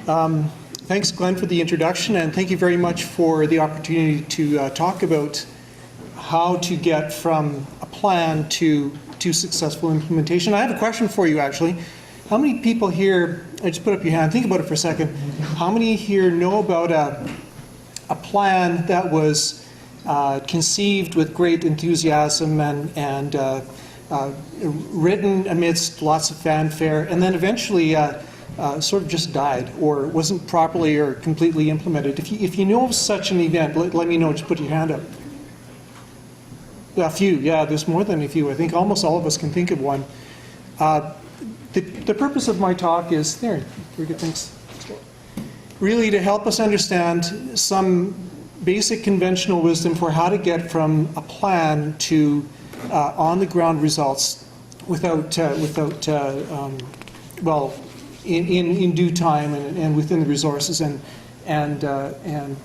Thanks, Glenn, for the introduction, and thank you very much for the opportunity to talk about how to get from a plan to successful implementation. I have a question for you, actually. How many people here, just put up your hand, think about it for a second. How many here know about a plan that was conceived with great enthusiasm and written amidst lots of fanfare, and then eventually sort of just died or wasn't properly or completely implemented? If you know of such an event, let me know. Just put your hand up. A few, yeah, there's more than a few. I think almost all of us can think of one. The purpose of my talk is, very good, thanks. Really to help us understand some basic conventional wisdom for how to get from a plan to on-the-ground results without in due time and within the resources and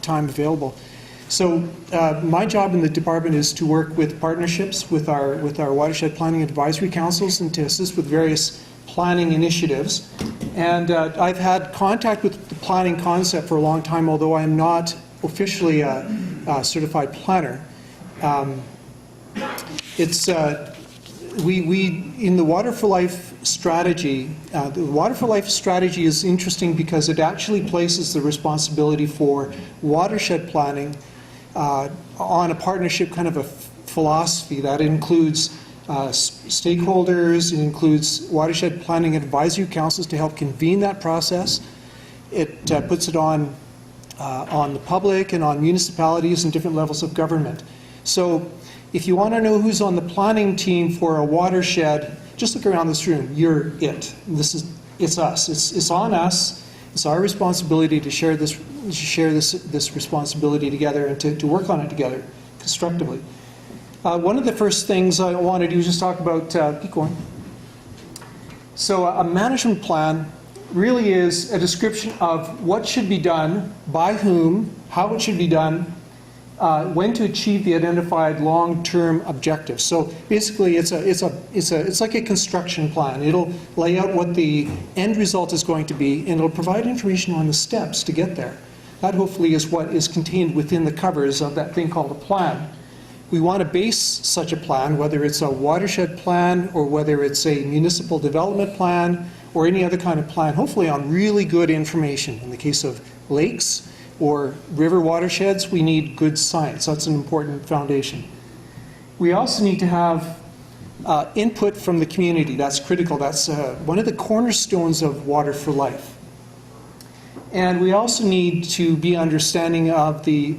time available. So my job in the department is to work with partnerships with our watershed planning advisory councils and to assist with various planning initiatives. And I've had contact with the planning concept for a long time, although I am not officially a certified planner. In the Water for Life strategy, the Water for Life strategy is interesting because it actually places the responsibility for watershed planning on a partnership kind of a philosophy that includes stakeholders, it includes watershed planning advisory councils to help convene that process. It puts it on the public and on municipalities and different levels of government. So if you want to know who's on the planning team for a watershed, just look around this room. You're it. It's us. It's on us. It's our responsibility to share this responsibility together and to work on it together constructively. One of the first things I want to do is just talk about, keep going. So a management plan really is a description of what should be done, by whom, how it should be done, when to achieve the identified long-term objectives. So basically, it's like a construction plan. It'll lay out what the end result is going to be, and it'll provide information on the steps to get there. That hopefully is what is contained within the covers of that thing called a plan. We want to base such a plan, whether it's a watershed plan or whether it's a municipal development plan or any other kind of plan, hopefully on really good information. In the case of lakes or river watersheds, we need good science. That's an important foundation. We also need to have input from the community. That's critical. That's one of the cornerstones of Water for Life. And we also need to be understanding of the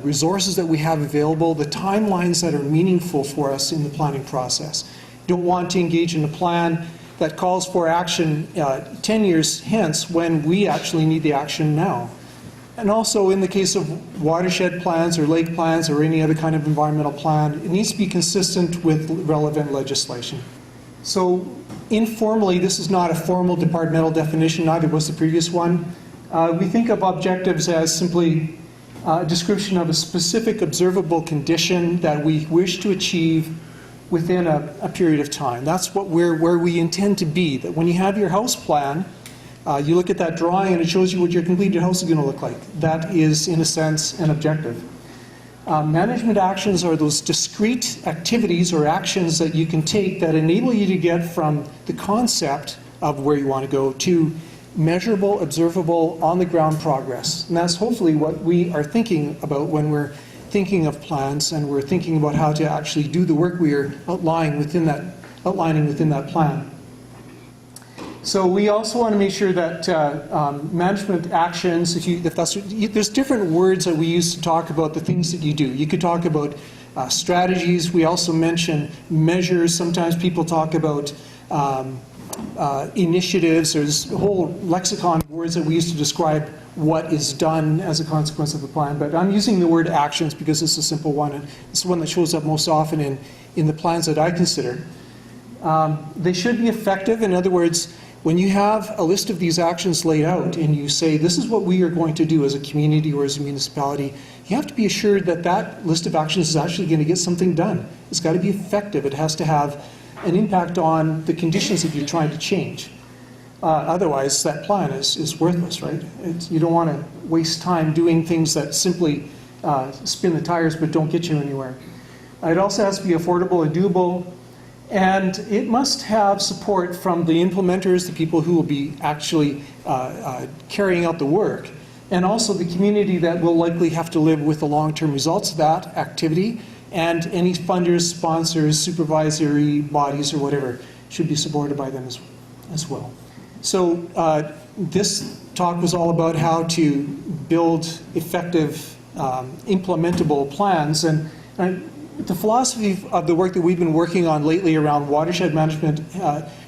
resources that we have available, the timelines that are meaningful for us in the planning process. You don't want to engage in a plan that calls for action 10 years hence when we actually need the action now. And also in the case of watershed plans or lake plans or any other kind of environmental plan, it needs to be consistent with relevant legislation. So informally, this is not a formal departmental definition, neither was the previous one. We think of objectives as simply a description of a specific observable condition that we wish to achieve within a period of time. That's where we intend to be. That when you have your house plan, you look at that drawing and it shows you what your completed house is going to look like. That is, in a sense, an objective. Management actions are those discrete activities or actions that you can take that enable you to get from the concept of where you want to go to measurable, observable, on-the-ground progress. And that's hopefully what we are thinking about when we're thinking of plans and we're thinking about how to actually do the work we are outlining within that plan. So we also want to make sure that management actions, there's different words that we use to talk about the things that you do. You could talk about strategies. We also mention measures. Sometimes people talk about initiatives. There's a whole lexicon of words that we use to describe what is done as a consequence of the plan. But I'm using the word actions because it's a simple one, and it's the one that shows up most often in the plans that I consider. They should be effective. In other words, when you have a list of these actions laid out and you say, this is what we are going to do as a community or as a municipality, you have to be assured that that list of actions is actually going to get something done. It's got to be effective. It has to have an impact on the conditions that you're trying to change. Otherwise, that plan is worthless, right? You don't want to waste time doing things that simply spin the tires but don't get you anywhere. It also has to be affordable and doable, and it must have support from the implementers, the people who will be actually carrying out the work, and also the community that will likely have to live with the long-term results of that activity, and any funders, sponsors, supervisory bodies, or whatever should be supported by them as well. So this talk was all about how to build effective, implementable plans. And the philosophy of the work that we've been working on lately around watershed management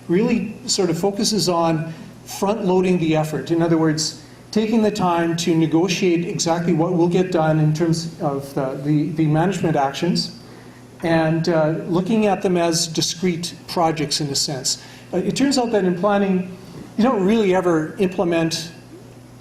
really sort of focuses on front-loading the effort. In other words, taking the time to negotiate exactly what will get done in terms of the management actions, and looking at them as discrete projects in a sense. It turns out that in planning, you don't really ever implement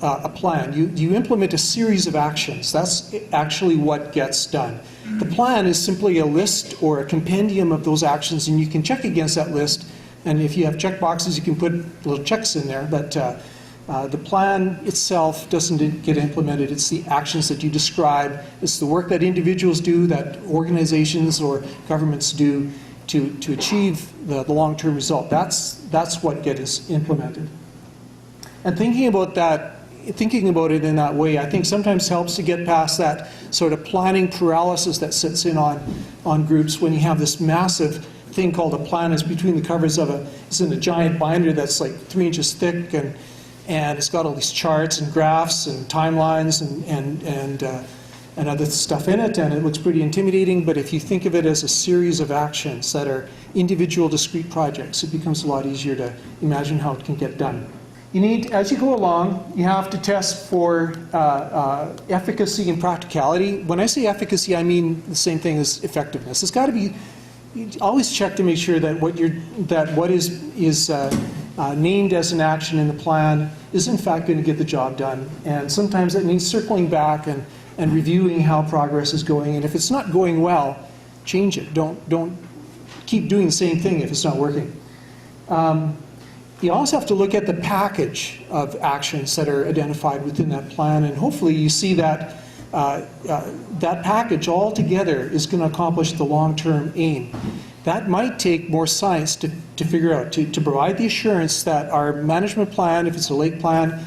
a plan. You implement a series of actions. That's actually what gets done. The plan is simply a list or a compendium of those actions, and you can check against that list. And if you have check boxes, you can put little checks in there. But the plan itself doesn't get implemented. It's the actions that you describe. It's the work that individuals do, that organizations or governments do to achieve the long-term result. That's what gets implemented. And thinking about it in that way, I think sometimes helps to get past that sort of planning paralysis that sits in on groups when you have this massive thing called a plan. It's between the covers of it's in a giant binder that's like 3 inches thick, and it's got all these charts and graphs and timelines and other stuff in it, and it looks pretty intimidating. But if you think of it as a series of actions that are individual discrete projects, it becomes a lot easier to imagine how it can get done. You need, as you go along, you have to test for efficacy and practicality. When I say efficacy, I mean the same thing as effectiveness. It's got to be, you always check to make sure that what is named as an action in the plan is in fact going to get the job done. And sometimes it means circling back and reviewing how progress is going. And if it's not going well, change it. Don't keep doing the same thing if it's not working. You also have to look at the package of actions that are identified within that plan, and hopefully you see that that package all together is going to accomplish the long-term aim. That might take more science to figure out, to provide the assurance that our management plan, if it's a lake plan,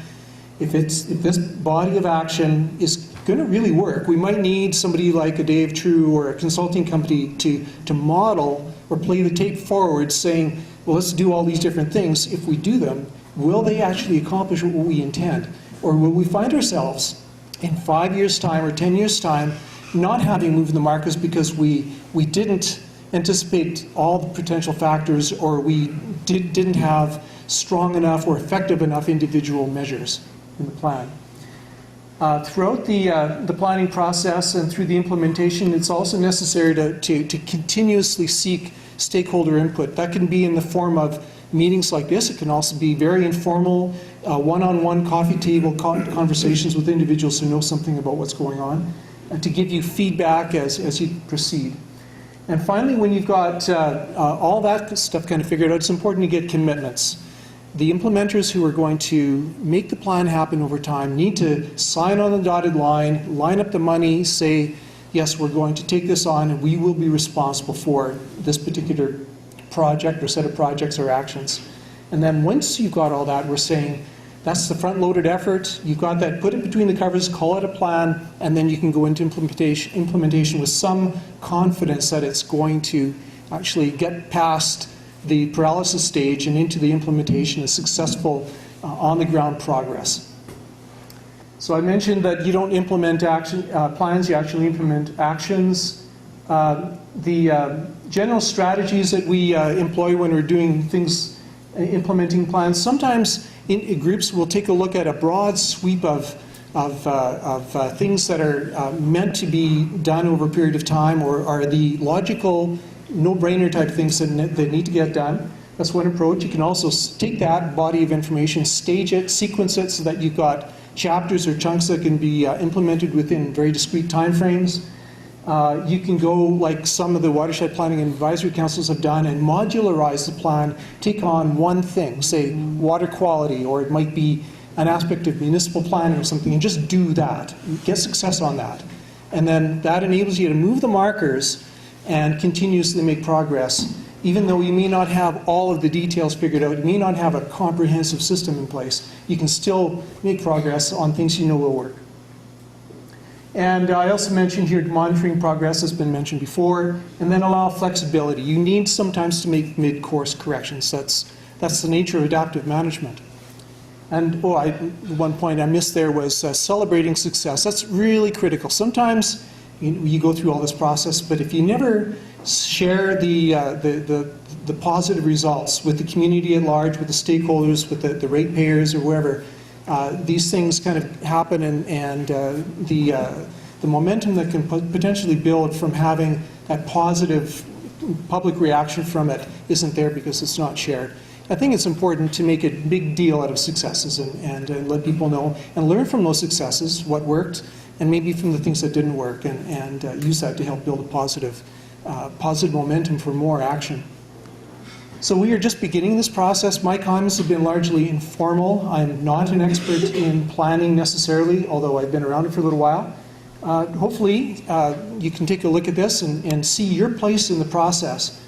if this body of action is going to really work. We might need somebody like a Dave True or a consulting company to model or play the tape forward saying, well, let's do all these different things. If we do them, will they actually accomplish what we intend? Or will we find ourselves in 5 years' time or 10 years' time not having moved the markers because we didn't anticipate all the potential factors, or we didn't have strong enough or effective enough individual measures in the plan? Throughout the planning process and through the implementation, it's also necessary to continuously seek stakeholder input. That can be in the form of meetings like this. It can also be very informal, one-on-one coffee table conversations with individuals who know something about what's going on, and to give you feedback as you proceed. And finally, when you've got all that stuff kind of figured out, it's important to get commitments. The implementers who are going to make the plan happen over time need to sign on the dotted line, line up the money, say, yes, we're going to take this on and we will be responsible for this particular project or set of projects or actions. And then once you've got all that, we're saying that's the front-loaded effort. You've got that, put it between the covers, call it a plan, and then you can go into implementation with some confidence that it's going to actually get past the paralysis stage and into the implementation of successful on-the-ground progress. So I mentioned that you don't implement plans, you actually implement actions. The general strategies that we employ when we're doing things, implementing plans, sometimes in groups we'll take a look at a broad sweep of things that are meant to be done over a period of time, or are the logical, no-brainer type things that need to get done. That's one approach. You can also take that body of information, stage it, sequence it so that you've got chapters or chunks that can be implemented within very discrete time frames. You can go like some of the watershed planning and advisory councils have done and modularize the plan, take on one thing, say water quality, or it might be an aspect of municipal planning or something, and just do that, get success on that. And then that enables you to move the markers and continuously make progress. Even though you may not have all of the details figured out, you may not have a comprehensive system in place, you can still make progress on things you know will work. And I also mentioned here monitoring progress has been mentioned before, and then allow flexibility. You need sometimes to make mid-course corrections. That's the nature of adaptive management. And one point I missed there was celebrating success. That's really critical. Sometimes you go through all this process, but if you never share the positive results with the community at large, with the stakeholders, with the ratepayers or wherever, these things kind of happen, and the momentum that can potentially build from having that positive public reaction from it isn't there because it's not shared. I think it's important to make a big deal out of successes and let people know and learn from those successes, what worked, and maybe from the things that didn't work, and use that to help build a positive momentum for more action. So we are just beginning this process. My comments have been largely informal. I'm not an expert in planning necessarily, although I've been around it for a little while. Hopefully you can take a look at this and see your place in the process.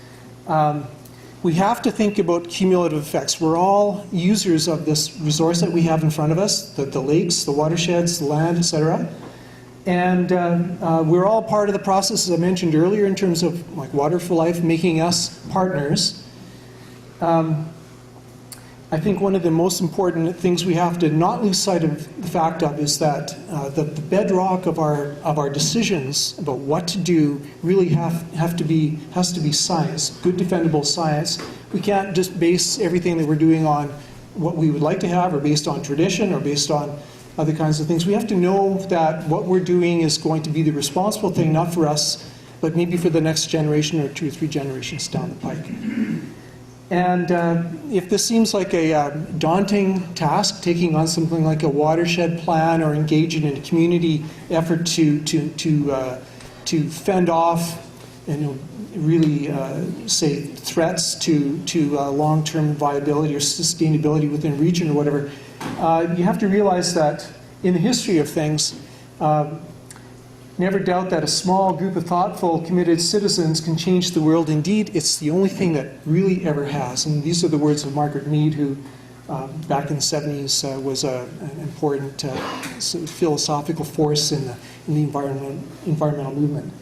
We have to think about cumulative effects. We're all users of this resource that we have in front of us, the lakes, the watersheds, the land, etc. And we're all part of the process, as I mentioned earlier, in terms of like Water for Life making us partners. I think one of the most important things we have to not lose sight of the fact of is that the bedrock of our decisions about what to do really has to be science, good defendable science. We can't just base everything that we're doing on what we would like to have, or based on tradition, or based on other kinds of things. We have to know that what we're doing is going to be the responsible thing, not for us, but maybe for the next generation or 2 or 3 generations down the pike. And if this seems like a daunting task, taking on something like a watershed plan or engaging in a community effort to fend off and really say threats to long-term viability or sustainability within a region or whatever, you have to realize that in the history of things, never doubt that a small group of thoughtful, committed citizens can change the world. Indeed, it's the only thing that really ever has. And these are the words of Margaret Mead, who back in the 70s was an important philosophical force in the environmental movement.